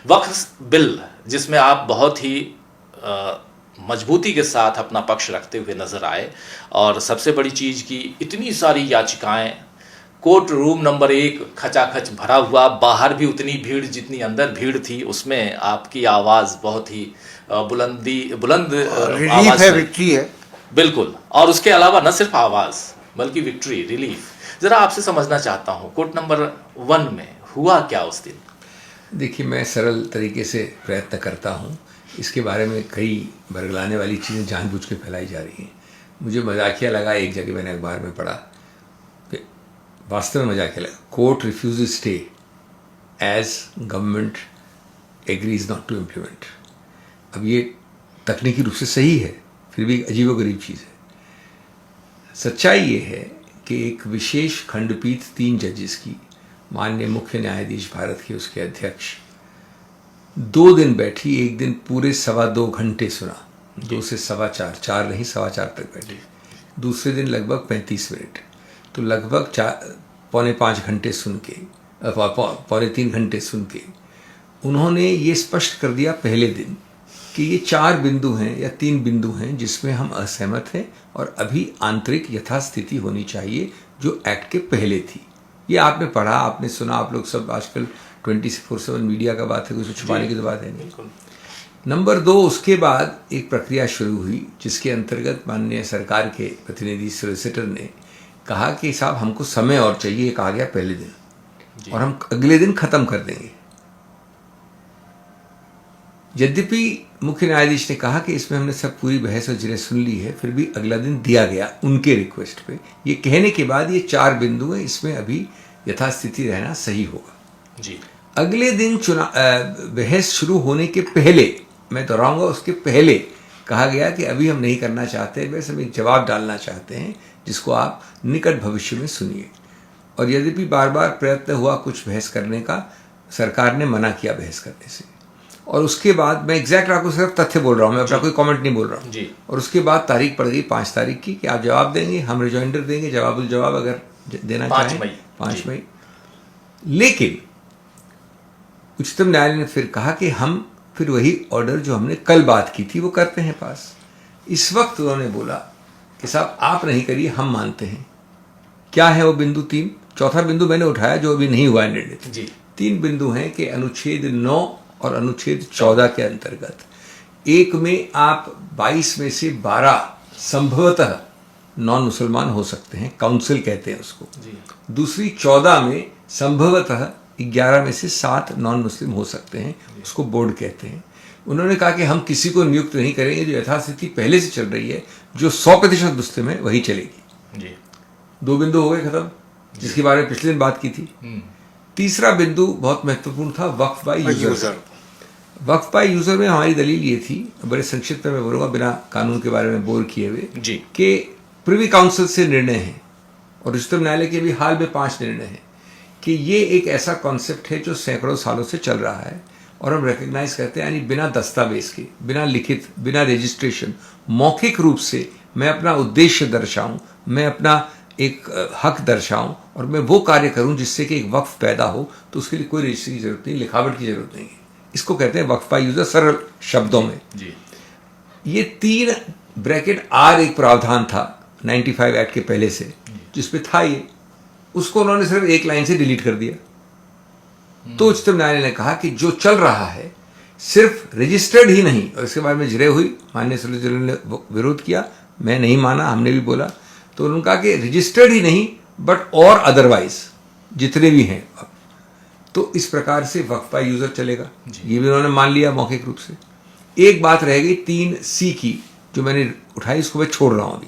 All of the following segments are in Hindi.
वक्फ बिल जिसमें आप बहुत ही मजबूती के साथ अपना पक्ष रखते हुए नजर आए, और सबसे बड़ी चीज की इतनी सारी याचिकाएं, कोर्ट रूम नंबर 1 खचाखच भरा हुआ, बाहर भी उतनी भीड़ जितनी अंदर भीड़ थी, उसमें आपकी आवाज बहुत ही बुलंद रिलीफ है, विक्ट्री है। बिल्कुल। और उसके अलावा न सिर्फ आवाज बल्कि विक्ट्री, रिलीफ। जरा आपसे समझना चाहता हूं, कोर्ट नंबर 1 में हुआ क्या उस दिन? देखिए, मैं सरल तरीके से प्रयत्न करता हूँ। इसके बारे में कई बरगलाने वाली चीज़ें जानबूझ के फैलाई जा रही हैं। मुझे मजाकिया लगा, एक जगह मैंने अखबार में पढ़ा कि वास्तव में मजाकिया लगा, court refuse stay as government agrees not to implement. अब ये तकनीकी रूप से सही है, फिर भी अजीबोगरीब चीज़ है। सच्चाई ये है कि एक विशेष खंडपीठ 3 जजेस की, माननीय मुख्य न्यायाधीश भारत के, उसके अध्यक्ष, 2 दिन बैठी। एक दिन पूरे 2.25 घंटे सुना, 2 से 4.25, 4 नहीं 4.25 तक बैठी। दूसरे दिन लगभग 35 मिनट, तो लगभग 4.25 घंटे सुन के, 3.25 घंटे सुन के उन्होंने ये स्पष्ट कर दिया पहले दिन कि ये 4 बिंदु हैं या 3 बिंदु हैं जिसमें हम असहमत हैं, और अभी आंतरिक यथास्थिति होनी चाहिए जो एक्ट के पहले थी। ये आपने पढ़ा, आपने सुना, आप लोग सब आजकल 24/7 मीडिया का बात है, कुछ छुपाने की तो बात है नहीं। नंबर 2, उसके बाद एक प्रक्रिया शुरू हुई जिसके अंतर्गत माननीय सरकार के प्रतिनिधि सोलिसिटर ने कहा कि साहब हमको समय और चाहिए। एक आ गया पहले दिन और हम अगले दिन खत्म कर देंगे। यद्यपि मुख्य न्यायाधीश ने कहा कि इसमें हमने सब पूरी बहस और जिरह सुन ली है, फिर भी अगला दिन दिया गया उनके रिक्वेस्ट पे। ये कहने के बाद ये 4 बिंदु हैं, इसमें अभी यथास्थिति रहना सही होगा जी। अगले दिन बहस शुरू होने के पहले, मैं दोहराऊंगा, उसके पहले कहा गया कि अभी हम नहीं करना चाहते, बस हम एक जवाब डालना चाहते हैं जिसको आप निकट भविष्य में सुनिए। और यद्यपि बार बार प्रयत्न हुआ कुछ बहस करने का, सरकार ने मना किया बहस करने से। और उसके बाद, मैं एग्जैक्ट आपको सिर्फ तथ्य बोल रहा हूँ, मैं अपना कोई कमेंट नहीं बोल रहा हूँ। और उसके बाद तारीख पड़ गई 5 तारीख की कि आप जवाब देंगे, हम रिजॉइंडर देंगे, जवाब अगर देना चाहें 5 मई। लेकिन उच्चतम न्यायालय ने फिर कहा कि हम फिर वही ऑर्डर जो हमने कल बात की थी वो करते हैं पास। इस वक्त उन्होंने बोला कि साहब आप नहीं करिए, हम मानते हैं। क्या है वो बिंदु 3? चौथा बिंदु मैंने उठाया जो अभी नहीं हुआ है निर्णय। 3 बिंदु हैं कि अनुच्छेद 9 और अनुच्छेद 14 के अंतर्गत, एक में आप 22 में से 12 संभवतः नॉन मुसलमान हो सकते हैं, काउंसिल कहते हैं उसको। दूसरी 14 में संभवतः 11 में से 7 नॉन मुस्लिम हो सकते हैं, उसको बोर्ड कहते हैं। उन्होंने कहा कि हम किसी को नियुक्त नहीं करेंगे, जो यथास्थिति पहले से चल रही है, जो 100% मुस्लिम है वही चलेगी। 2 बिंदु हो गए खत्म, जिसके बारे में पिछले दिन बात की थी। तीसरा बिंदु बहुत महत्वपूर्ण था, वक्फ बाय यूजर। वक्फ बाय यूजर में हमारी दलील ये थी, बड़े संक्षिप्त में मैं बोलूँगा बिना कानून के बारे में बोर किए हुए, कि प्रिवी काउंसिल से निर्णय है और उच्चतम न्यायालय के भी हाल में 5 निर्णय हैं कि ये एक ऐसा कॉन्सेप्ट है जो सैकड़ों सालों से चल रहा है और हम रिकग्नाइज करते हैं। यानी बिना दस्तावेज के, बिना लिखित, बिना रजिस्ट्रेशन, मौखिक रूप से मैं अपना उद्देश्य दर्शाऊं, मैं अपना एक हक दर्शाऊं और मैं वो कार्य करूं जिससे कि एक वक्फ पैदा हो, तो उसके लिए कोई रजिस्ट्री की जरूरत नहीं, लिखावट की जरूरत नहीं है। इसको कहते हैं वक्फ बाय यूजर, सरल शब्दों में। ये 3 ब्रैकेट आर एक प्रावधान था 95 एक्ट के पहले से, जिसपे था ये, उसको उन्होंने सिर्फ एक लाइन से डिलीट कर दिया। तो उच्चतम न्यायालय ने कहा कि जो चल रहा है सिर्फ रजिस्टर्ड ही नहीं, और इसके बारे में जिरह हुई, माननीय सोलिसिटर ने विरोध किया, मैं नहीं माना, हमने भी बोला। तो उन्होंने कहा कि रजिस्टर्ड ही नहीं बट और अदरवाइज जितने भी हैं, तो इस प्रकार से वक्फ बाय यूजर चलेगा। ये भी उन्होंने मान लिया मौखिक रूप से। एक बात रह गई 3C की, जो मैंने उठाई, इसको मैं छोड़ रहा हूं अभी।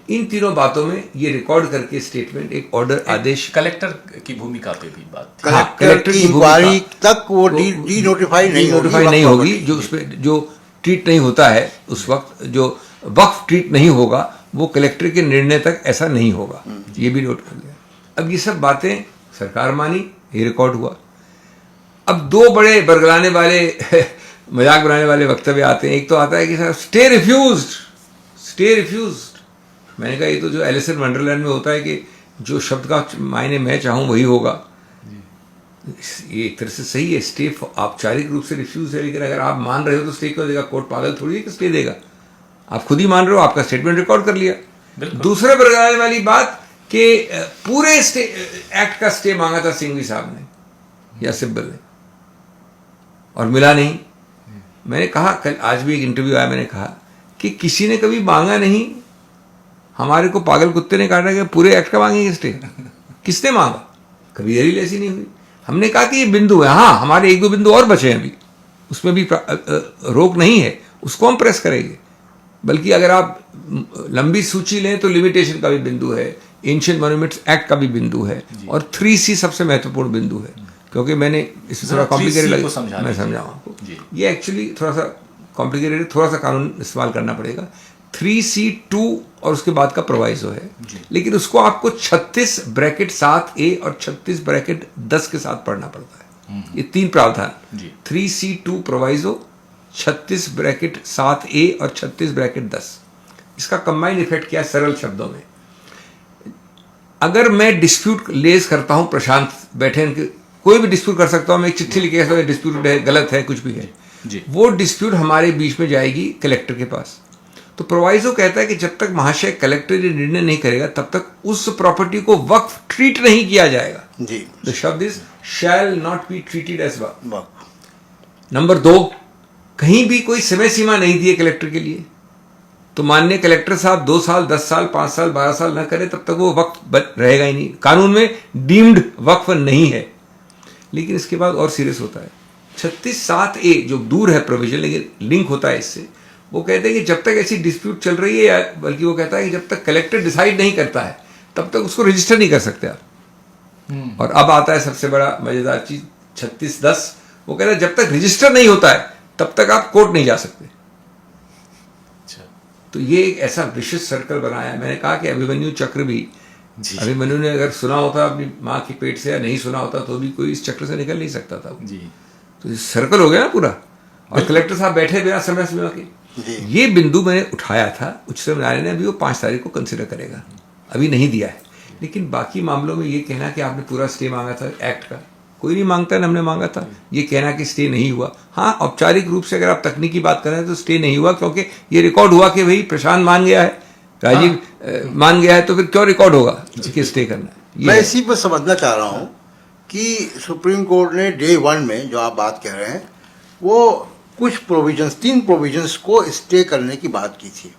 इन तीनों बातों में ये रिकॉर्ड करके स्टेटमेंट, एक ऑर्डर, आदेश, कलेक्टर की भूमिका पे भी बात थी। कलेक्टर की इंक्वायरी तक वो डी नोटिफाई नहीं होगी, जो उसपे जो ट्रीट नहीं होता है उस वक्त, जो वक्फ ट्रीट नहीं होगा, वो कलेक्टर के निर्णय तक ऐसा नहीं होगा। ये भी नोट कर लिया। अब ये सब बातें सरकार मानी, ये रिकॉर्ड हुआ। अब 2 बड़े बरगलाने वाले मजाक बनाने वाले वक्तव्य आते हैं। एक तो आता है कि सर स्टे रिफ्यूज्ड। मैंने कहा ये तो जो एलिस इन वंडरलैंड में होता है कि जो शब्द का मायने मैं चाहूं वही होगा। ये एक तरह से सही है, स्टे औपचारिक रूप से रिफ्यूज है, लेकिन अगर आप मान रहे हो तो स्टे क्यों देगा? कोर्ट पागल थोड़ी है कि स्टे देगा। आप खुद ही मान रहे हो, आपका स्टेटमेंट रिकॉर्ड कर लिया। दूसरे पर आने वाली बात कि पूरे स्टे एक्ट का स्टे मांगा था सिंघवी साहब ने या सिब्बल ने, और मिला नहीं। मैंने कहा, कल आज भी एक इंटरव्यू आया, मैंने कहा कि किसी ने कभी मांगा नहीं, हमारे को पागल कुत्ते ने काटा कि पूरे एक्ट का मांगेंगे स्टे। किसने मांगा? कभी दलील ऐसी नहीं हुई। हमने कहा कि ये बिंदु है, हाँ हमारे एक दो बिंदु और बचे हैं अभी, उसमें भी रोक नहीं है, उसको हम प्रेस करेंगे। बल्कि अगर आप लंबी सूची लें तो लिमिटेशन का भी बिंदु है, एंशिएंट मॉन्यूमेंट्स एक्ट का भी बिंदु है, और 3C सबसे महत्वपूर्ण बिंदु है। क्योंकि मैंने इसे थोड़ा कॉम्प्लिकेटेड लगा, मैं समझाऊँ आपको, ये एक्चुअली थोड़ा सा कॉम्प्लिकेटेड है, थोड़ा सा कानून इस्तेमाल करना पड़ेगा। 3C2 और उसके बाद का प्रोवाइजो है, लेकिन उसको आपको 36 ब्रैकेट 7A और 36 ब्रैकेट 10 के साथ पढ़ना पड़ता है। ये तीन प्रावधान, 3C2 प्रोवाइजो, 36 ब्रैकेट 7A और 36 ब्रैकेट 10, इसका कंबाइंड इफेक्ट क्या है? सरल शब्दों में, अगर मैं डिस्प्यूट लेज करता हूं, प्रशांत बैठे, कोई भी डिस्प्यूट कर सकता हूं, मैं एक चिट्ठी लिख के डिस्प्यूट है, गलत है, कुछ भी है, वो डिस्प्यूट हमारे बीच में जाएगी कलेक्टर के पास। तो प्रोवाइजो कहता है कि जब तक महाशय कलेक्टर ये निर्णय नहीं करेगा तब तक उस प्रॉपर्टी को वक्फ ट्रीट नहीं किया जाएगा। जी, द शब्द is shall not be treated as वक्फ। नंबर 2, कहीं भी कोई समय सीमा नहीं दी है कलेक्टर के लिए, तो माननीय कलेक्टर साहब 2 साल, 10 साल, 5 साल, 12 साल न करे तब तक वो वक्फ रहेगा ही नहीं, कानून में डीम्ड वक्फ नहीं है। लेकिन इसके बाद और सीरियस होता है, 36(7)A जो दूर है प्रोविजन, लेकिन लिंक होता है इससे, वो कहते हैं कि जब तक ऐसी डिस्प्यूट चल रही है, या बल्कि वो कहता है कि जब तक कलेक्टर डिसाइड नहीं करता है तब तक उसको रजिस्टर नहीं कर सकते आप। और अब आता है सबसे बड़ा मजेदार चीज, 36(10), वो कहता है जब तक रजिस्टर नहीं होता है तब तक आप कोर्ट नहीं जा सकते। तो ये एक ऐसा विशिष्ट सर्कल बनाया है। मैंने कहा कि अभिमन्यु चक्र भी, अभिमन्यु ने अगर सुना होता अपनी माँ की पेट से, या नहीं सुना होता तो भी कोई इस चक्र से निकल नहीं सकता था जी। तो ये सर्कल हो गया ना पूरा, और कलेक्टर साहब बैठे बिना समय सीमा के। ये बिंदु मैंने उठाया था, उच्चतम न्यायालय ने अभी वो 5 तारीख को कंसिडर करेगा, अभी नहीं दिया है। लेकिन बाकी मामलों में ये कहना कि आपने पूरा स्टे मांगा था एक्ट का, कोई नहीं मांगता, हमने मांगा था। ये कहना कि स्टे नहीं हुआ, हाँ औपचारिक रूप से अगर आप तकनीकी बात कर रहे हैं तो स्टे नहीं हुआ, क्योंकि ये रिकॉर्ड हुआ कि भाई प्रशांत मान गया है, राजीव मान गया है, तो फिर क्यों रिकॉर्ड होगा कि स्टे करना है। मैं इसी पर समझना चाह रहा हूँ कि सुप्रीम कोर्ट ने डे 1 में जो आप बात कह रहे हैं, वो कुछ प्रोविजंस, 3 प्रोविजंस को स्टे करने की बात की थी।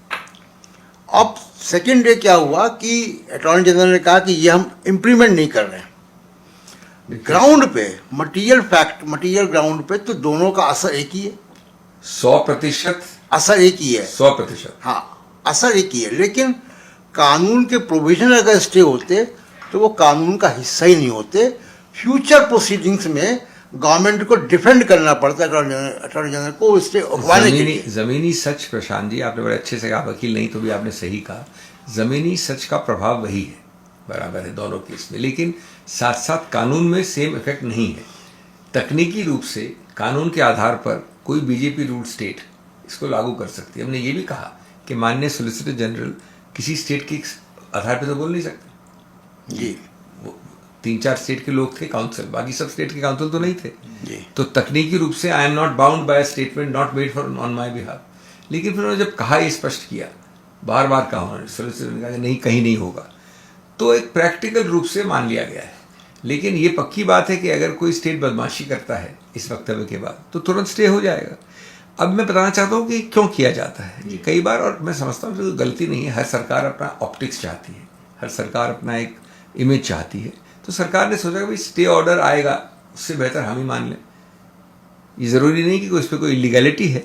अब सेकेंड डे क्या हुआ कि अटॉर्नी जनरल ने कहा कि ये हम इम्प्लीमेंट नहीं कर रहे हैं ग्राउंड पे, मटीरियल ग्राउंड पे, तो दोनों का असर एक ही है, 100% असर एक ही है, 100%, हाँ असर एक ही है। लेकिन कानून के प्रोविजन अगर स्टे होते तो वो कानून का हिस्सा ही नहीं होते। फ्यूचर प्रोसीडिंग्स में गवर्नमेंट को डिफेंड करना पड़ता है अटॉर्नी जनरल को स्टे उठवाने के लिए। जमीनी सच, प्रशांत जी आपने बड़े अच्छे से कहा, वकील नहीं तो भी आपने सही कहा, जमीनी सच का प्रभाव वही है, बराबर है दोनों केस में, लेकिन साथ साथ कानून में सेम इफेक्ट नहीं है। तकनीकी रूप से कानून के आधार पर कोई बीजेपी रूल स्टेट इसको लागू कर सकती है। हमने ये भी कहा कि माननीय सोलिसिटर जनरल किसी स्टेट के आधार पर तो बोल नहीं सकते जी, 3-4 स्टेट के लोग थे काउंसिल, बाकी सब स्टेट के काउंसिल तो नहीं थे जी। तो तकनीकी रूप से I am not bound by statement not made for on my behalf. लेकिन फिर उन्होंने जब कहा, ये स्पष्ट किया, बार बार कहा उन्होंने, सोलिसिटर ने कहा कि नहीं, कहीं नहीं होगा, तो एक प्रैक्टिकल रूप से मान लिया गया है। लेकिन ये पक्की बात है कि अगर कोई स्टेट बदमाशी करता है इस वक्तव्य के बाद तो तुरंत स्टे हो जाएगा। अब मैं बताना चाहता हूँ कि क्यों किया जाता है कई बार, और मैं समझता हूँ कि गलती नहीं है, हर सरकार अपना ऑप्टिक्स चाहती है, हर सरकार अपना एक इमेज चाहती है। तो सरकार ने सोचा कि भाई स्टे ऑर्डर आएगा, उससे बेहतर हम ही मान लें। ये ज़रूरी नहीं कि उस पर कोई इलीगैलिटी है,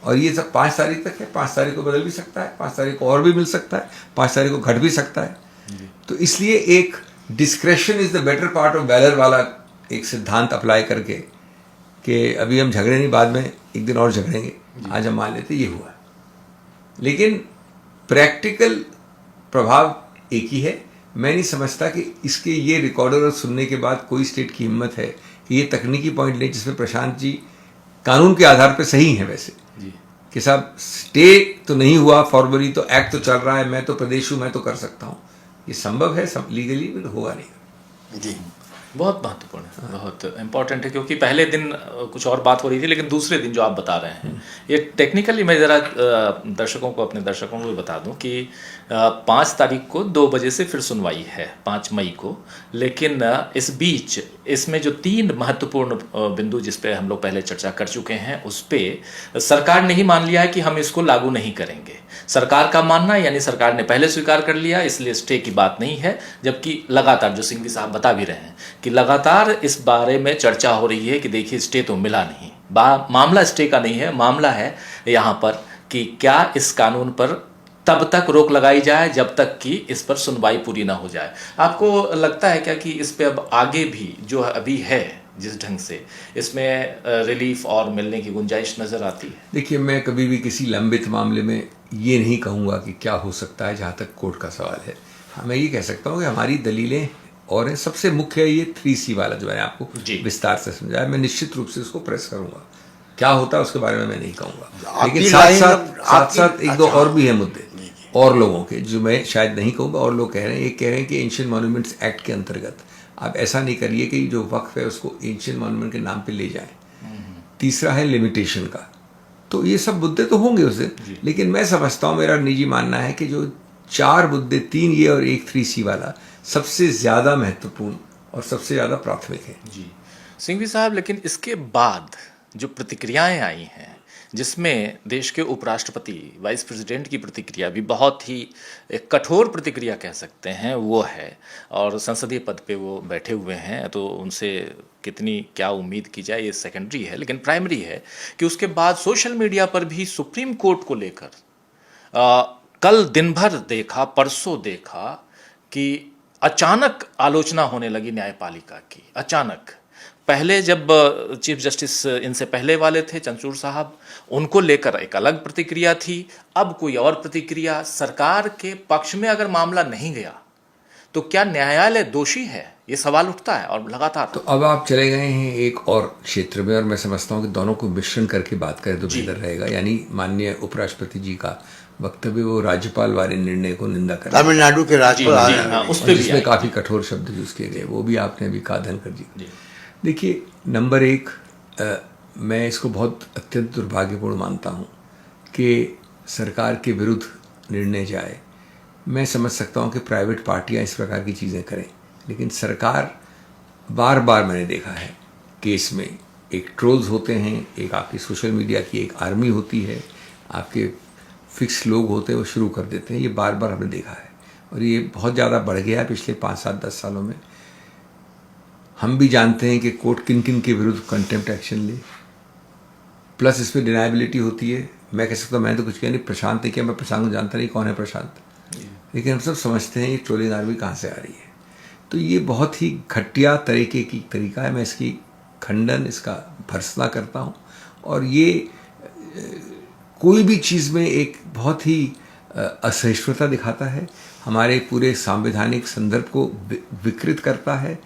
और ये सब 5 तारीख तक है, 5 तारीख को बदल भी सकता है, 5 तारीख को और भी मिल सकता है, 5 तारीख को घट भी सकता है। तो इसलिए एक discretion is the better part of valour वाला एक सिद्धांत अप्लाई करके कि अभी हम झगड़े नहीं, बाद में एक दिन और झगड़ेंगे, आज हम मान लेते ये हुआ। लेकिन प्रैक्टिकल प्रभाव एक ही है। मैं नहीं समझता कि इसके ये रिकॉर्डर और सुनने के बाद कोई स्टेट की हिम्मत है कि ये तकनीकी पॉइंट ले, जिसमें प्रशांत जी कानून के आधार पर सही हैं वैसे कि साहब स्टे तो नहीं हुआ फॉर्मली, तो एक्ट तो चल रहा है, मैं तो प्रदेश हूँ, मैं तो कर सकता हूँ, ये संभव है सब लीगली, होगा नहीं जी। बहुत महत्वपूर्ण है, बहुत इम्पोर्टेंट है, क्योंकि पहले दिन कुछ और बात हो रही थी, लेकिन दूसरे दिन जो आप बता रहे हैं ये टेक्निकली, मैं ज़रा अपने दर्शकों को भी बता दूं कि 5 तारीख को 2 बजे से फिर सुनवाई है, 5 मई को। लेकिन इस बीच इसमें जो 3 महत्वपूर्ण बिंदु जिस पे हम लोग पहले चर्चा कर चुके हैं, उस पे सरकार ने ही मान लिया है कि हम इसको लागू नहीं करेंगे। सरकार का मानना, यानी सरकार ने पहले स्वीकार कर लिया, इसलिए स्टे की बात नहीं है। जबकि लगातार, जो सिंघवी साहब बता भी रहे हैं कि लगातार इस बारे में चर्चा हो रही है कि देखिए स्टे तो मिला नहीं, मामला स्टे का नहीं है, मामला है यहाँ पर कि क्या इस कानून पर तब तक रोक लगाई जाए जब तक कि इस पर सुनवाई पूरी ना हो जाए। आपको लगता है क्या कि इस पे अब आगे भी जो अभी है जिस ढंग से, इसमें रिलीफ और मिलने की गुंजाइश नजर आती है? देखिए, मैं कभी भी किसी लंबित मामले में ये नहीं कहूँगा कि क्या हो सकता है जहाँ तक कोर्ट का सवाल है। हाँ, मैं ये कह सकता हूँ कि हमारी दलीलें और हैं। सबसे मुख्य है ये 3C वाला जो मैंने आपको विस्तार से समझाया। मैं निश्चित रूप से उसको प्रेस करूँगा। क्या होता है उसके बारे में मैं नहीं कहूँगा, लेकिन साथ साथ एक दो और भी है मुद्दे और लोगों के, जो मैं शायद नहीं कहूँगा। और लोग कह रहे हैं, ये कह रहे हैं कि एंशिएंट मॉन्यूमेंट्स एक्ट के अंतर्गत आप ऐसा नहीं करिए कि जो वक्फ है उसको एंशिएंट मॉन्यूमेंट के नाम पे ले जाएं। तीसरा है लिमिटेशन का। तो ये सब मुद्दे तो होंगे उससे, लेकिन मैं समझता हूँ, मेरा निजी मानना है कि जो 4 मुद्दे, 3 ये और एक 3C वाला, सबसे ज़्यादा महत्वपूर्ण और सबसे ज़्यादा प्राथमिक है। जी सिंघवी साहब, लेकिन इसके बाद जो प्रतिक्रियाएं आई हैं, जिसमें देश के उपराष्ट्रपति, वाइस प्रेसिडेंट की प्रतिक्रिया भी बहुत ही एक कठोर प्रतिक्रिया कह सकते हैं वो है, और संसदीय पद पे वो बैठे हुए हैं, तो उनसे कितनी क्या उम्मीद की जाए ये सेकेंडरी है। लेकिन प्राइमरी है कि उसके बाद सोशल मीडिया पर भी सुप्रीम कोर्ट को लेकर कल दिन भर देखा, परसों देखा कि अचानक आलोचना होने लगी न्यायपालिका की। अचानक, पहले जब चीफ जस्टिस इनसे पहले वाले थे चंद्रचूड़ साहब, उनको लेकर एक अलग प्रतिक्रिया थी, अब कोई और प्रतिक्रिया। सरकार के पक्ष में अगर मामला नहीं गया तो क्या न्यायालय दोषी है, ये सवाल उठता है और लगातार। तो अब आप चले गए हैं एक और क्षेत्र में, और मैं समझता हूँ कि दोनों को मिश्रण करके बात करें तो बेहतर रहेगा। यानी माननीय उपराष्ट्रपति जी का वक्तव्य, वो राज्यपाल वाले निर्णय को निंदा कर, तमिलनाडु के राज्यपाल, उसमें काफी कठोर शब्द यूज किए गए, वो भी आपने अभी कहा धनखड़ जी। देखिए, नंबर 1, मैं इसको बहुत अत्यंत दुर्भाग्यपूर्ण मानता हूँ कि सरकार के विरुद्ध निर्णय जाए। मैं समझ सकता हूँ कि प्राइवेट पार्टियाँ इस प्रकार की चीज़ें करें, लेकिन सरकार, बार बार मैंने देखा है केस में, एक ट्रोल्स होते हैं, एक आपकी सोशल मीडिया की एक आर्मी होती है, आपके फिक्स लोग होते हैं, वो शुरू कर देते हैं। ये बार बार हमने देखा है, और ये बहुत ज़्यादा बढ़ गया है पिछले 5, 7, 10 सालों में। हम भी जानते हैं कि कोर्ट किन किन के विरुद्ध कंटेम्प्ट एक्शन ले, प्लस इसमें डिनाइबिलिटी होती है। मैं कह सकता हूँ, मैं तो कुछ कह नहीं, प्रशांत ने किया, मैं प्रशांत को जानता नहीं कौन है प्रशांत, लेकिन हम सब समझते हैं ये ट्रोलिंग आर्मी कहाँ से आ रही है। तो ये बहुत ही घटिया तरीका है। मैं इसकी खंडन, इसका भर्त्सना करता हूँ। और ये कोई भी चीज़ में एक बहुत ही असहिष्णुता दिखाता है, हमारे पूरे संवैधानिक संदर्भ को विकृत करता है,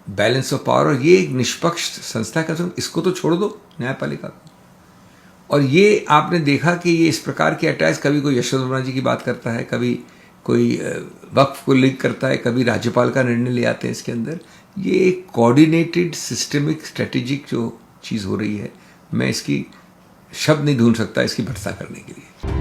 बैलेंस ऑफ पावर। और ये एक निष्पक्ष संस्था का, इसको तो छोड़ दो न्यायपालिका को। और ये आपने देखा कि ये इस प्रकार के अटैक्स, कभी कोई यशोधरा जी की बात करता है, कभी कोई वक्फ को लिंक करता है, कभी राज्यपाल का निर्णय ले आते हैं इसके अंदर। ये एक कोऑर्डिनेटेड सिस्टमिक स्ट्रेटेजिक जो चीज़ हो रही है, मैं इसकी शब्द नहीं ढूंढ सकता इसकी भर्त्सना करने के लिए।